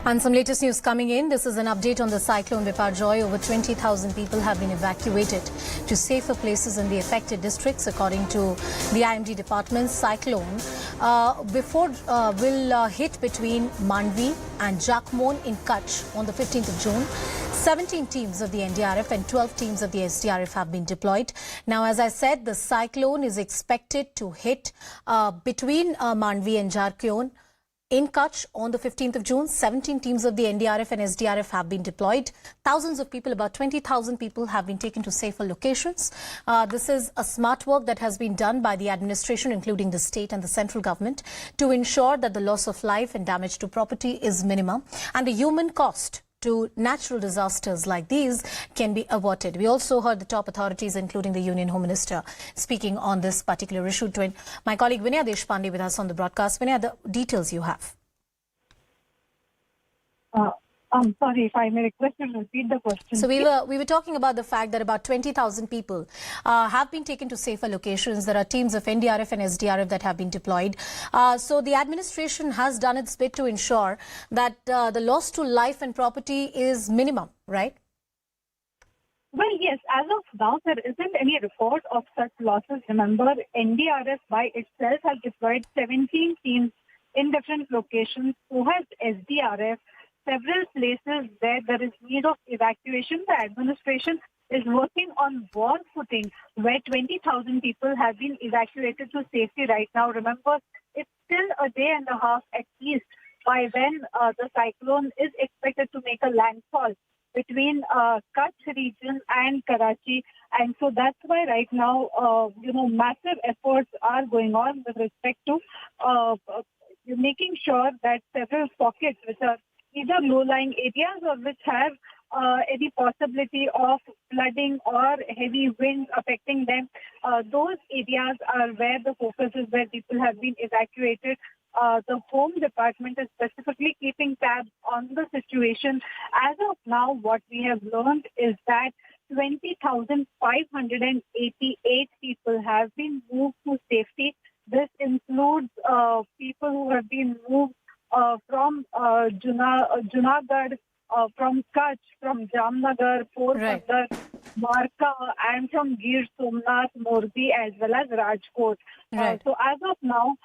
And some latest news coming in. This is an update on the Cyclone Biparjoy. Over 20,000 people have been evacuated to safer places in the affected districts, according to the IMD department. Cyclone will hit between Mandvi and Jakhmon in Kutch on the 15th of June. 17 teams of the NDRF and 12 teams of the SDRF have been deployed. Now, as I said, the cyclone is expected to hit between Mandvi and Jakhmon in Kutch on the 15th of June. 17 teams of the NDRF and SDRF have been deployed. Thousands of people, about 20,000 people, have been taken to safer locations. This is a smart work that has been done by the administration, including the state and the central government, to ensure that the loss of life and damage to property is minimum and the human cost to natural disasters like these can be averted. We also heard the top authorities, including the Union Home Minister, speaking on this particular issue. My colleague Vinaya Deshpande with us on the broadcast. Vinaya, the details you have. I'm sorry, if I may request you to repeat the question. So we were talking about the fact that about 20,000 people have been taken to safer locations. There are teams of NDRF and SDRF that have been deployed. So the administration has done its bit to ensure that the loss to life and property is minimum, right? Well, yes, as of now, there isn't any report of such losses. Remember, NDRF by itself has deployed 17 teams in different locations. So has SDRF. Several places where there is need of evacuation, the administration is working on war footing, where 20,000 people have been evacuated to safety right now. Remember, it's still a day and a half at least by when the cyclone is expected to make a landfall between Kutch region and Karachi. And so that's why right now, massive efforts are going on with respect to making sure that several pockets which are either low-lying areas or which have any possibility of flooding or heavy winds affecting them. Those areas are where the focus is, where people have been evacuated. The Home Department is specifically keeping tabs on the situation. As of now, what we have learned is that 20,588 people have been moved to safety. This includes people who have been moved from Junagadh, from Kutch, from Jamnagar, Porbandar, Dwarka, and from Gir, Somnath, Morbi, as well as Rajkot. So as of now,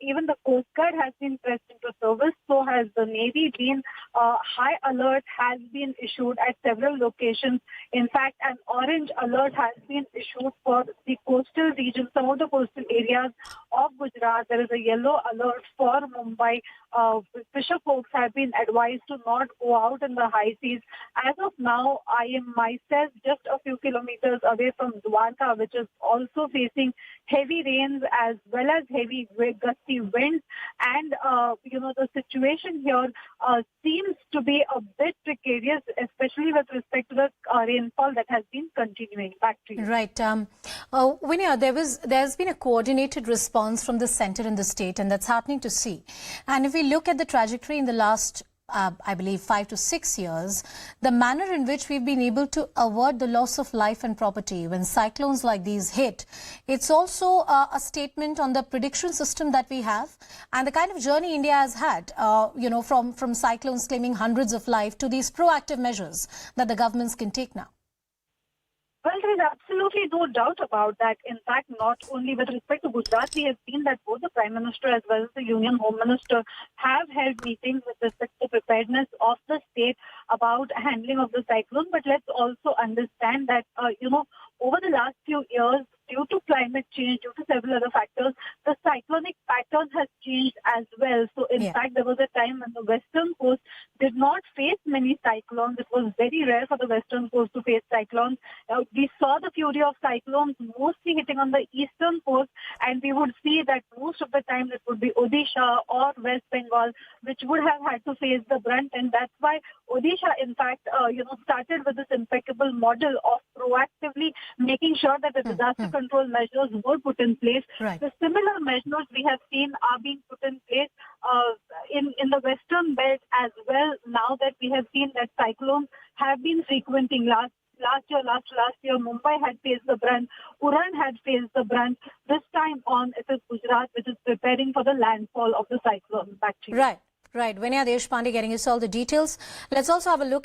even the Coast Guard has been pressed into service. So has the Navy been. High alert has been issued at several locations. In fact, an orange alert has been issued for the coastal region, some of the coastal areas of Gujarat. There is a yellow alert for Mumbai. Fisher folks have been advised to not go out in the high seas. As of now, I am myself just a few kilometers away from Dwarka, which is also facing heavy rains as well as heavy gusty winds. And, the situation here seems to be a bit precarious, especially with respect to the rainfall that has been continuing. Back to you. Right. Vinaya, there's been a coordinated response from the centre and the state, and that's heartening to see. And if we look at the trajectory in the last I believe 5 to 6 years, the manner in which we've been able to avert the loss of life and property when cyclones like these hit, it's also a statement on the prediction system that we have and the kind of journey India has had, from cyclones claiming hundreds of lives to these proactive measures that the governments can take now. Well, there is absolutely no doubt about that. In fact, not only with respect to Gujarat, we have seen that both the Prime Minister as well as the Union Home Minister have held meetings with respect to preparedness of the state about handling of the cyclone. But let's also understand that, over the last few years, due to climate change, due to several other factors, the cyclonic pattern has changed as well. So, in fact, there was a time when the western coast did not face many cyclones. It was very rare for the western coast to face cyclones. We saw the fury of cyclones mostly hitting on the eastern coast, and we would see that most of the time it would be Odisha or West Bengal, which would have had to face the brunt. And that's why Odisha, in fact, started with this impeccable model of proactively making sure that the disaster control measures were put in place. The similar measures we have seen are being put in place in the western belt as well, now that we have seen that cyclones have been frequenting. Last year, Mumbai had faced the brunt. Uran had faced the brunt. This time on, it is Gujarat which is preparing for the landfall of the cyclone. Back to you. Right. Right. Vinaya Deshpande getting us all the details. Let's also have a look at